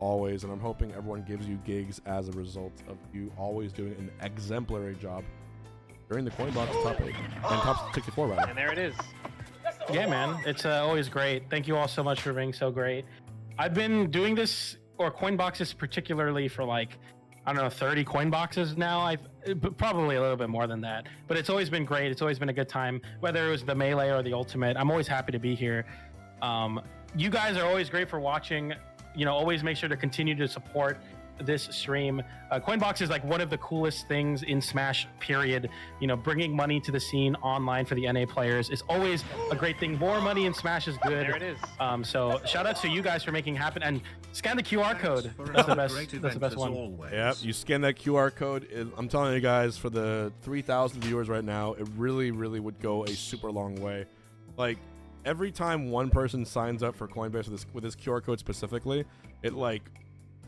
always, and I'm hoping everyone gives you gigs as a result of you always doing an exemplary job during the Coinbox top 8 and top 64 rather. And there it is. Yeah, man, it's always great. Thank you all so much for being so great. I've been doing this, or Coinboxes particularly, for like, I don't know, 30 Coinboxes now. Probably a little bit more than that, but it's always been great. It's always been a good time, whether it was the Melee or the Ultimate. I'm always happy to be here. You guys are always great for watching. You know, always make sure to continue to support this stream. Coinbox is like one of the coolest things in Smash, period. You know, bringing money to the scene online for the NA players is always a great thing. More money in Smash is good. There it is. So shout out to you guys for making it happen, and scan the QR code. That's the best. That's the best one. Yep, you scan that QR code. I'm telling you guys, for the 3,000 viewers right now, it really, really would go a super long way. Like, every time one person signs up for Coinbase with this QR code specifically, it like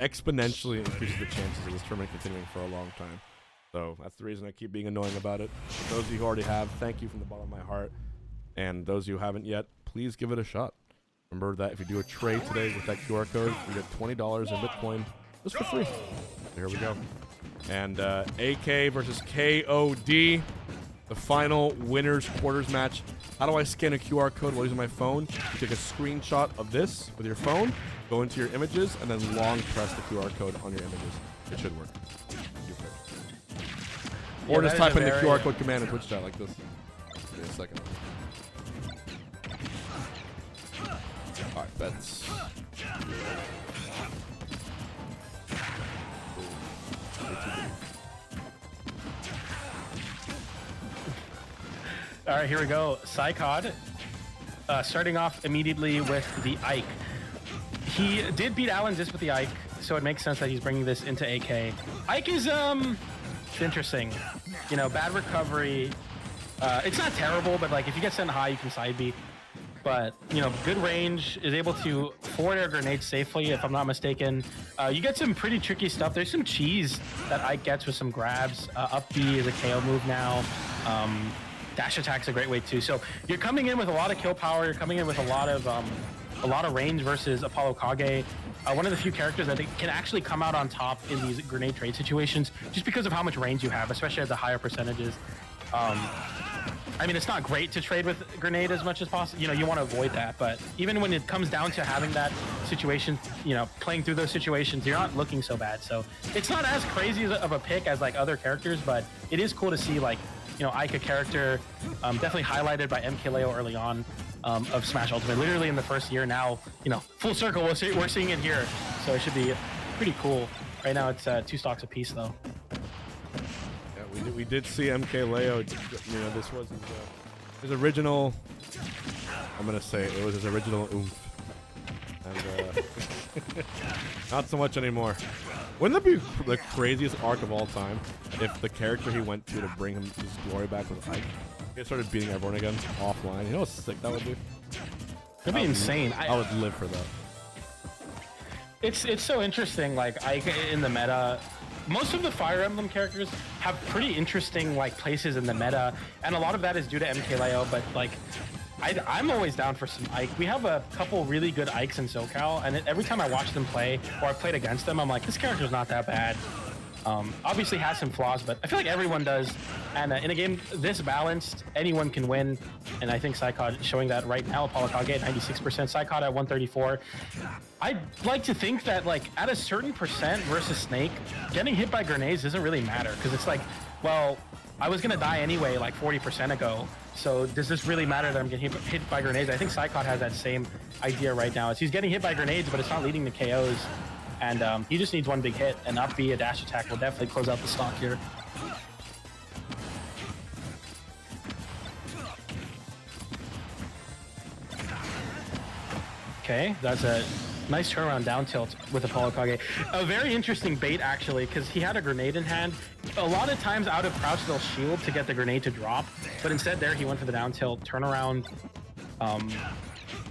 exponentially increases the chances of this tournament continuing for a long time. So that's the reason I keep being annoying about it. For those of you who already have, thank you from the bottom of my heart. And those of you who haven't yet, please give it a shot. Remember that if you do a trade today with that QR code, you get $20 in Bitcoin just for free. Here we go. And AK versus KoD, the final winners quarters match. How do I scan a QR code while using my phone? You take a screenshot of this with your phone, go into your images, and then long press the QR code on your images. It should work. Or just type in the QR code command in Twitch chat like this. Give me a second. Alright, bets. All right, here we go. Saai KoD, starting off immediately with the Ike. He did beat Alan Zis with the Ike, so it makes sense that he's bringing this into AK. Ike is it's interesting. You know, bad recovery. It's not terrible, but like if you get sent high, you can side B. But you know, good range, is able to forward air grenades safely, if I'm not mistaken. You get some pretty tricky stuff. There's some cheese that Ike gets with some grabs. Up B is a KO move now. Dash attack's a great way too. So you're coming in with a lot of kill power. You're coming in with a lot of range versus ApolloKage. One of the few characters that can actually come out on top in these grenade trade situations, just because of how much range you have, especially at the higher percentages. I mean, it's not great to trade with grenade as much as possible. You know, you want to avoid that. But even when it comes down to having that situation, you know, playing through those situations, you're not looking so bad. So it's not as crazy of a pick as like other characters, but it is cool to see like, you know, Ike, a character definitely highlighted by MKLeo early on of Smash Ultimate. Literally in the first year now, you know, full circle, we're seeing it here. So it should be pretty cool. Right now it's 2 stocks apiece though. Yeah, we did see MKLeo, you know, this was his original, I'm going to say it was his original oomph. And not so much anymore. Wouldn't that be the craziest arc of all time if the character he went to bring him his glory back was Ike? He started beating everyone again offline. You know how sick that would be? It'd be insane. I would live for that. It's so interesting, like Ike in the meta. Most of the Fire Emblem characters have pretty interesting like places in the meta, and a lot of that is due to MKLeo, but like I'm always down for some Ike. We have a couple really good Ikes in SoCal, and every time I watch them play, or I've played against them, I'm like, this character's not that bad. Obviously has some flaws, but I feel like everyone does. And in a game this balanced, anyone can win. And I think Saai KoD is showing that right now. ApolloKage at 96%, Saai KoD at 134. I'd like to think that like at a certain percent versus Snake, getting hit by grenades doesn't really matter, because it's like, well, I was gonna die anyway like 40% ago. So does this really matter that I'm getting hit by grenades? I think Saai KoD has that same idea right now. He's getting hit by grenades, but it's not leading to KOs. And he just needs one big hit, and up B, a dash attack will definitely close out the stock here. Okay, that's a nice turnaround down tilt with ApolloKage. A very interesting bait, actually, because he had a grenade in hand. A lot of times out of crouch, they'll shield to get the grenade to drop, but instead there he went for the down tilt, turnaround.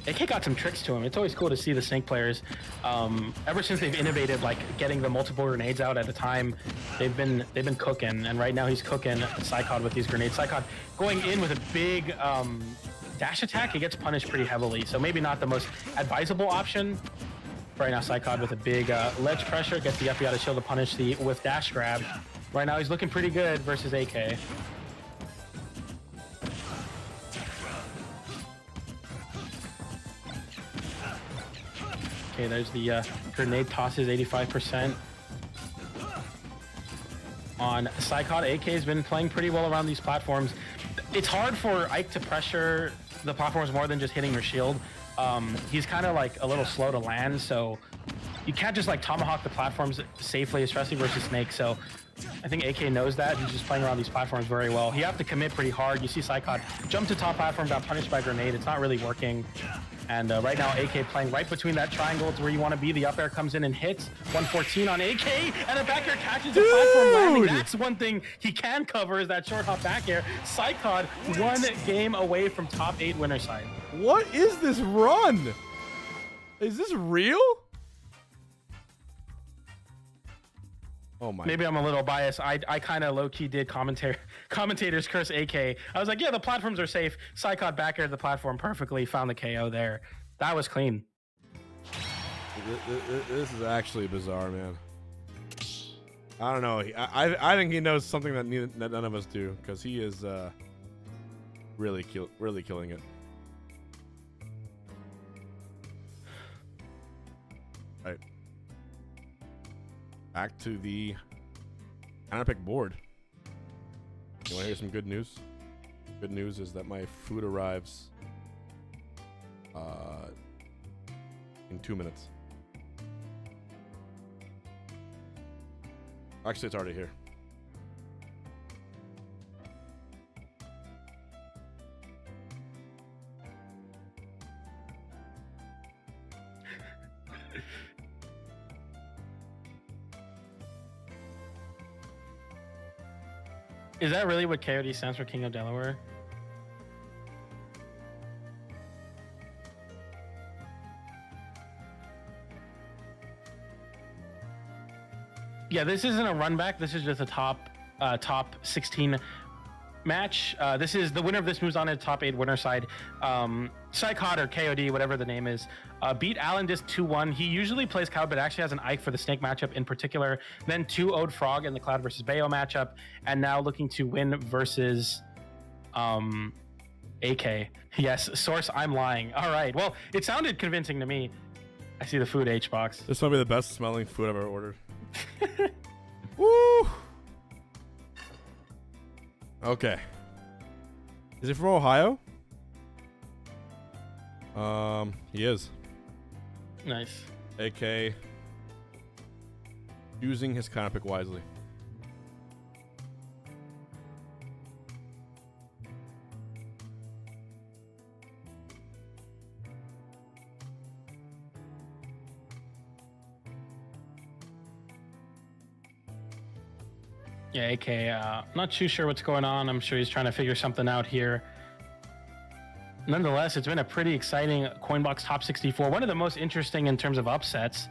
AK got some tricks to him. It's always cool to see the Snake players. Ever since they've innovated, like getting the multiple grenades out at a time, they've been cooking. And right now he's cooking Saai KoD with these grenades. Saai KoD going in with a big dash attack. He gets punished pretty heavily, so maybe not the most advisable option Right now, KoD with a big ledge pressure, gets the up out of shield to punish the with dash grab. Right now, he's looking pretty good versus AK. Okay, there's the grenade tosses, 85%. On KoD, AK has been playing pretty well around these platforms. It's hard for Ike to pressure the platforms more than just hitting your shield. He's kind of like a little slow to land, so you can't just like tomahawk the platforms safely, especially versus Snake. So I think AK knows that. He's just playing around these platforms very well. You have to commit pretty hard. You see KoD jump to top platform, got punished by grenade. It's not really working. And right now, AK playing right between that triangle. It's where you want to be. The up air comes in and hits. 114 on AK, and a back air catches the platform landing. That's one thing he can cover is that short hop back air. KoD 1 game away from top 8 winner side. What is this run? Is this real? Oh my. Maybe I'm a little biased. I kind of low-key did commentators curse AK. I was like, yeah, the platforms are safe. KoD back air the platform perfectly, found the KO there. That was clean. This is actually bizarre, man. I don't know. I think he knows something that none of us do, because he is really killing it. Right. Back to the counterpick board. You want to hear some good news? Good news is that my food arrives in 2 minutes. Actually, it's already here. Is that really what KoD stands for, King of Delaware? Yeah, this isn't a run back. This is just a top 16 match. This is the winner of this moves on to top 8 winner side. KoD or KoD, whatever the name is, beat Alan Disc 2-1. He usually plays Cloud, but actually has an Ike for the Snake matchup in particular. Then 2-0'd Frog in the Cloud versus Bayo matchup, and now looking to win versus AK. Yes, source, I'm lying. All right. Well, it sounded convincing to me. I see the food H-box. This might be the best smelling food I've ever ordered. Woo! Okay. Is he from Ohio? He is. Nice. AK using his counterpick wisely. Yeah, AK, not too sure what's going on. I'm sure he's trying to figure something out here. Nonetheless, it's been a pretty exciting Coinbox top 64. One of the most interesting in terms of upsets.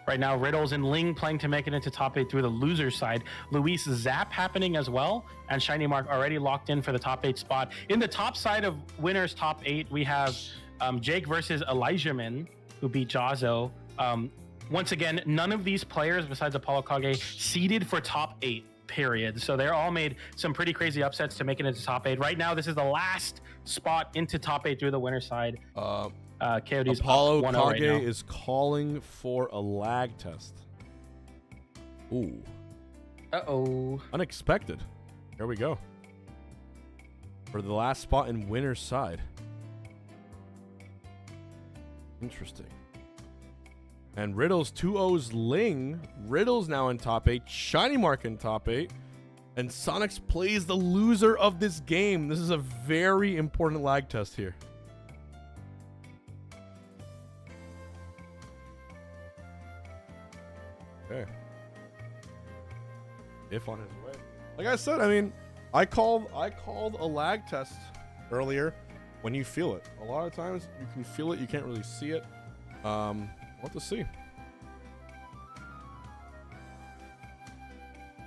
Right now, Riddles and Ling playing to make it into top 8 through the loser side. Luis Zap happening as well. And Shiny Mark already locked in for the top 8 spot. In the top side of winners top 8, we have Jake versus Elijahman, who beat Jazo. Once again, none of these players besides ApolloKage seeded for top 8. Period. So they're all made some pretty crazy upsets to make it into top 8. Right now, this is the last spot into top 8 through the winner side. KoD's ApolloKage right is calling for a lag test. Ooh. Uh-oh. Unexpected. Here we go. For the last spot in winner's side. Interesting. And Riddles 2-0's Ling. Riddles now in top 8. Shiny Mark in top 8. And Sonics plays the loser of this game. This is a very important lag test here. Okay. If on his way. Like I said, I mean, I called a lag test earlier when you feel it. A lot of times you can feel it, you can't really see it. What to see?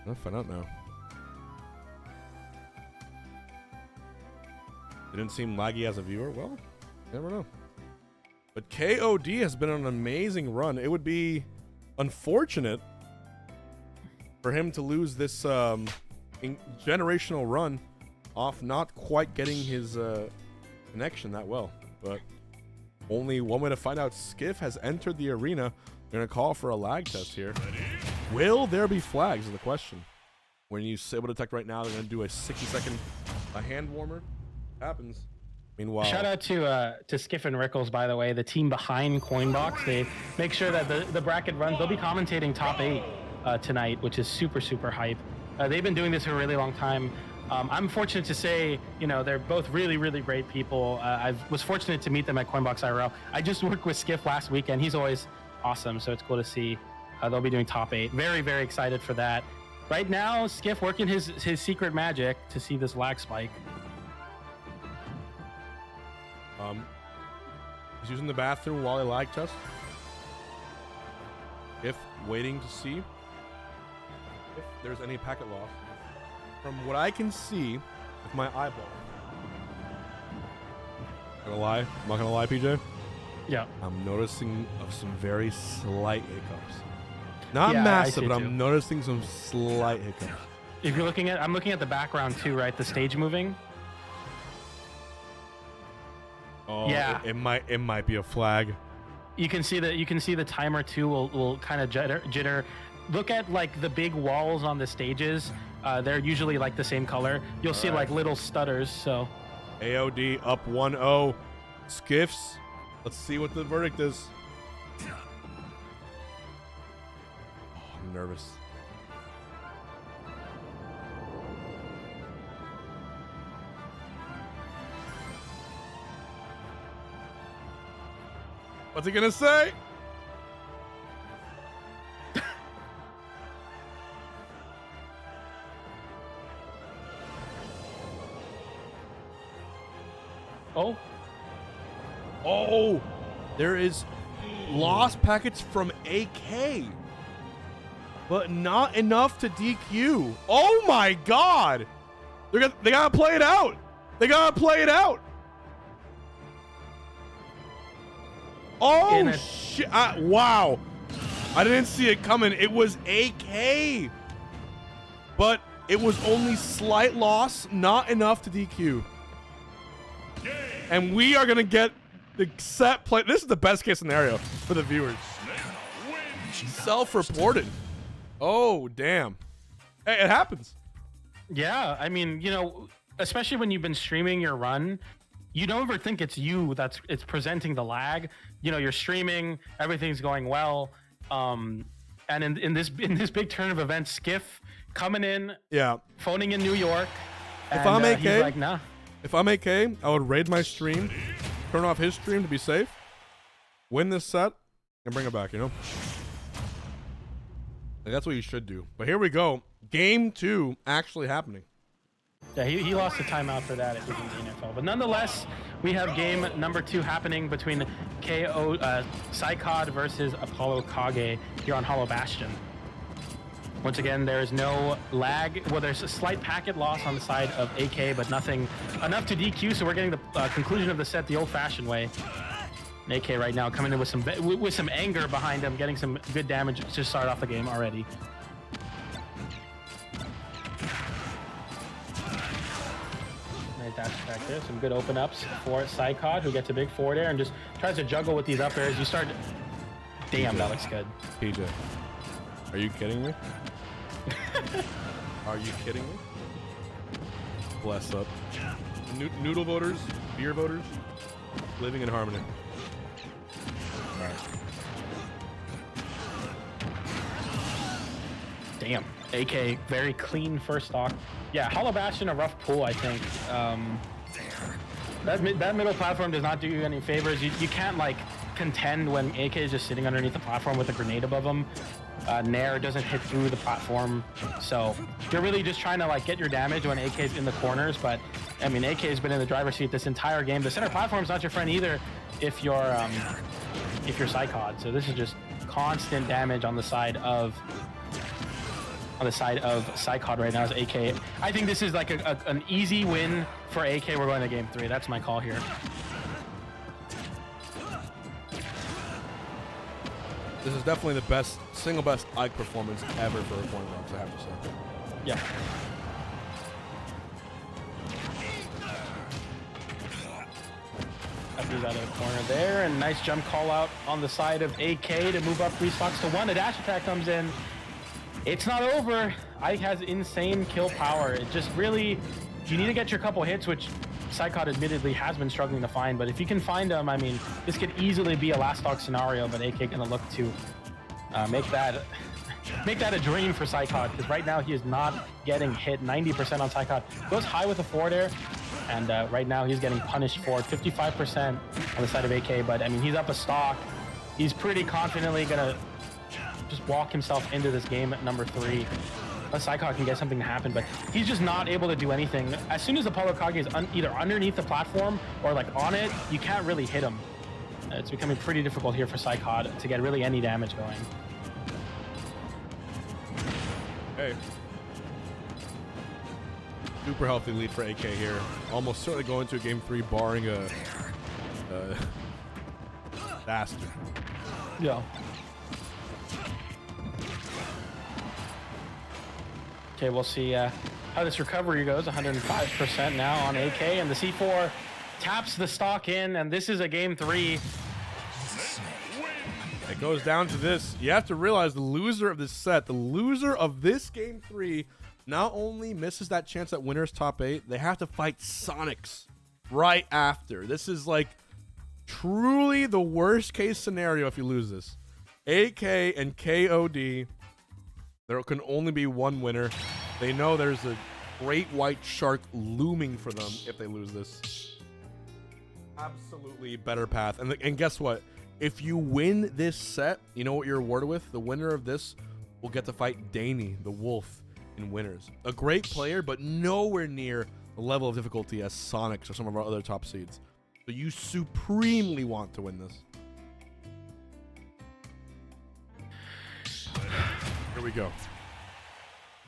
I'll find out now. Didn't seem laggy as a viewer. Well, never know. But KoD has been on an amazing run. It would be unfortunate for him to lose this generational run off not quite getting his connection that well. But only one way to find out. Skiff has entered the arena. They're going to call for a lag test here. Will there be flags is the question. When you Able Detect right now, they're going to do a 60-second hand warmer. Happens. Meanwhile, shout out to Skiff and Rickles, by the way, the team behind Coinbox. They make sure that the bracket runs. They'll be commentating top 8 tonight, which is super, super hype. They've been doing this for a really long time. I'm fortunate to say, you know, they're both really, really great people. I was fortunate to meet them at Coinbox IRL. I just worked with Skiff last weekend. He's always awesome, so it's cool to see. They'll be doing top 8. Very, very excited for that. Right now, Skiff working his secret magic to see this lag spike. He's using the bathroom while they lag test. If waiting to see if there's any packet loss. From what I can see with my eyeball. I'm not gonna lie, PJ. Yeah. I'm noticing of some very slight hiccups. Not Yeah, massive, but too. I'm noticing some slight hiccups. If you're looking at, I'm looking at the background too, right? The stage moving. Oh, Yeah. It might be a flag. You can see the timer too will kind of jitter. Look at like the big walls on the stages. They're usually like the same color. You'll see like little stutters. So AOD up 1-0. Skiffs. Let's see what the verdict is. Oh, I'm nervous. What's he gonna say? Oh, there is lost packets from AK, but not enough to DQ. Oh my God! They gotta play it out. They gotta play it out. Oh shit! Wow, I didn't see it coming. It was AK, but it was only slight loss, not enough to DQ. And we are gonna get the set play. This is the best case scenario for the viewers. Self-reported. Oh damn! Hey, it happens. yeah, I mean, you know, especially when you've been streaming your run, you don't ever think it's you it's presenting the lag. You know, you're streaming, everything's going well, and in this big turn of events, Skiff coming in, Yeah. phoning in New York. If I'm AK, he's like, nah. If I'm AK, I would raid my stream, turn off his stream to be safe, win this set, and bring it back, you know? Like, that's what you should do. But here we go. Game 2 actually happening. Yeah, he lost a timeout for that at the NFL. But nonetheless, we have game number 2 happening between SaikKoD versus ApolloKage here on Hollow Bastion. Once again, there is no lag. Well, there's a slight packet loss on the side of AK, but nothing enough to DQ. So we're getting the conclusion of the set the old-fashioned way. And AK right now coming in with some anger behind him, getting some good damage to start off the game already. Nice dash attack there. Some good open ups for SaikKoD, who gets a big forward air and just tries to juggle with these up airs. You start. Damn, that looks good. PJ, are you kidding me? Are you kidding me? Bless up. Noodle voters, beer voters, living in harmony. All right. Damn. AK, very clean first stock. Yeah, Hollow Bastion, a rough pull, I think. That middle platform does not do you any favors. You can't, like, contend when AK is just sitting underneath the platform with a grenade above him. Nair doesn't hit through the platform. So you're really just trying to, like, get your damage when AK is in the corners. But, I mean, AK has been in the driver's seat this entire game. The center platform's not your friend either if you're SaikKoD. So this is just constant damage on the side of SaikKoD right now as AK. I think this is like an easy win for AK. We're going to game 3. That's my call here. This is definitely the best, single best Ike performance ever for a Coinbox, I have to say. Yeah. Up he's out of the corner there, and nice jump call out on the side of AK to move up 3 stocks to 1. The dash attack comes in. It's not over. Ike has insane kill power. It just really, you need to get your couple hits, which saikod admittedly has been struggling to find, but if you can find them, I mean, this could easily be a last stock scenario, but AK gonna look to make that a dream for saikod, because right now he is not getting hit. 90% on saikod. Goes high with the forward air, and right now he's getting punished for 55% on the side of AK, but I mean, he's up a stock. He's pretty confidently gonna just walk himself into this game at number 3. saikod can get something to happen, but he's just not able to do anything. As soon as ApolloKage is either underneath the platform or like on it, you can't really hit him. It's becoming pretty difficult here for saikod to get really any damage going. Hey. Super healthy lead for AK here. Almost certainly going to a game 3 barring a disaster. Yeah. Okay, we'll see how this recovery goes. 105% now on AK, and the C4 taps the stock in, and this is a game 3. It goes down to this. You have to realize the loser of this set, the loser of this game 3, not only misses that chance at winner's top 8, they have to fight Sonics right after. This is like truly the worst case scenario if you lose this. AK and KoD, there can only be one winner. They know there's a great white shark looming for them if they lose this. Absolutely better path. And guess what? If you win this set, you know what you're rewarded with? The winner of this will get to fight Danny, the wolf, in winners. A great player, but nowhere near the level of difficulty as Sonics or some of our other top seeds. So you supremely want to win this. Here we go.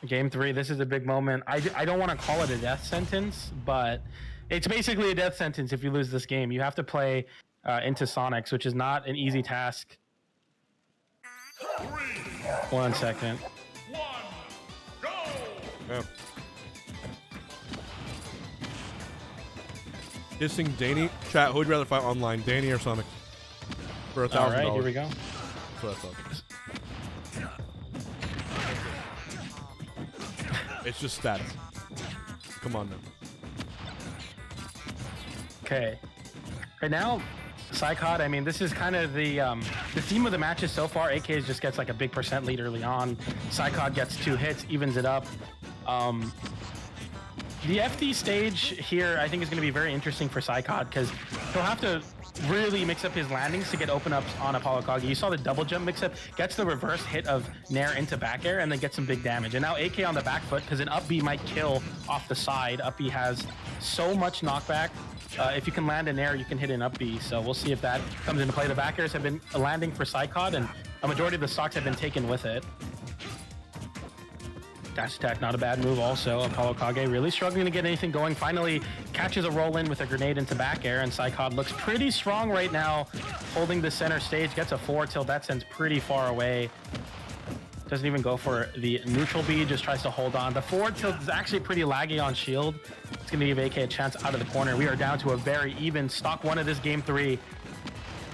Game 3, this is a big moment. I don't want to call it a death sentence, but it's basically a death sentence if you lose this game. You have to play into Sonics, which is not an easy task. 1 second. Yeah. Dissing Danny. Chat, who would you rather fight online, Danny or Sonic? For $1,000. All right, here we go. That's what I thought. It's just stats. Come on now. Okay. Right now, saikod, I mean, this is kind of the theme of the matches so far. AK just gets like a big percent lead early on. saikod gets 2 hits, evens it up. The FD stage here, I think, is going to be very interesting for saikod because he'll have to really mix up his landings to get open ups on ApolloKage. You saw the double jump mix up, gets the reverse hit of Nair into back air, and then gets some big damage. And now AK on the back foot, because an up B might kill off the side. Up B has so much knockback. If you can land an air, you can hit an up B. So we'll see if that comes into play. The back airs have been landing for saikod, and a majority of the stocks have been taken with it. Dash attack, not a bad move also. ApolloKage really struggling to get anything going. Finally catches a roll in with a grenade into back air, and saikod looks pretty strong right now, holding the center stage. Gets a forward tilt, that sends pretty far away. Doesn't even go for the neutral B, just tries to hold on. The forward tilt is actually pretty laggy on shield. It's going to give AK a chance out of the corner. We are down to a very even stock 1 of this game 3.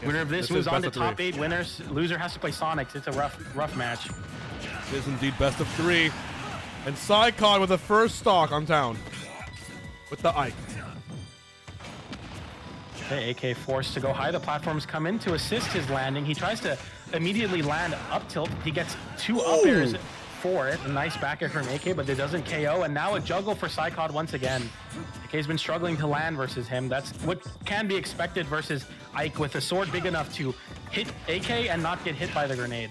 Winner of this moves on to top 8 winners. Loser has to play Sonics. It's a rough match. It is indeed best of 3. And saikod with the first stock on town. With the Ike. Okay, AK forced to go high. The platforms come in to assist his landing. He tries to immediately land up tilt. He gets 2 up airs for it. A nice back air from AK, but it doesn't KO. And now a juggle for saikod once again. AK's been struggling to land versus him. That's what can be expected versus Ike with a sword big enough to hit AK and not get hit by the grenade.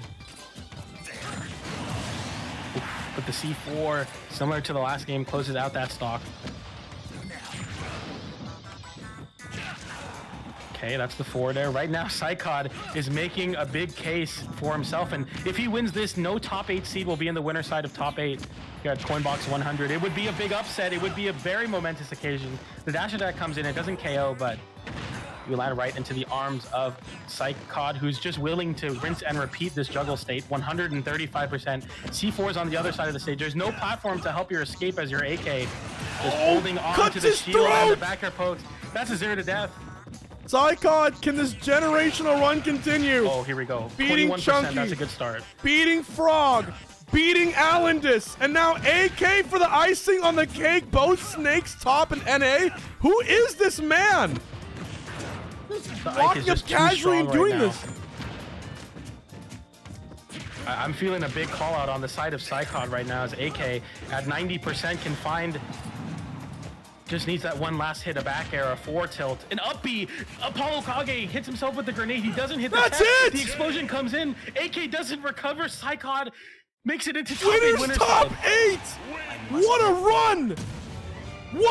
But the C4, similar to the last game, closes out that stock. Okay, that's the forward air. Right now, saikod is making a big case for himself, and if he wins this, no top 8 seed will be in the winner side of top 8. You got Coinbox 100. It would be a big upset. It would be a very momentous occasion. The dash attack comes in. It doesn't KO, but You land right into the arms of SaikKoD, who's just willing to rinse and repeat this juggle state. 135%. C4's on the other side of the stage. There's no platform to help your escape as your AK is holding on to the shield and the back air pokes. That's a 0 to death. SaikKoD, can this generational run continue? Oh, here we go. Beating 21%, Chunky. that's a good start. Beating Frog. Beating Alendis. And now AK for the icing on the cake. Both Snakes top and NA. Who is this man? Walking up casually and doing this. I'm feeling a big call out on the side of SaikKoD right now as AK at 90% can find, just needs that one last hit, a back air, a 4 tilt, an up B. ApolloKage hits himself with the grenade. He doesn't hit the That's tech. it! The explosion comes in. AK doesn't recover. SaikKoD makes it into top Winners top 8. What a run. What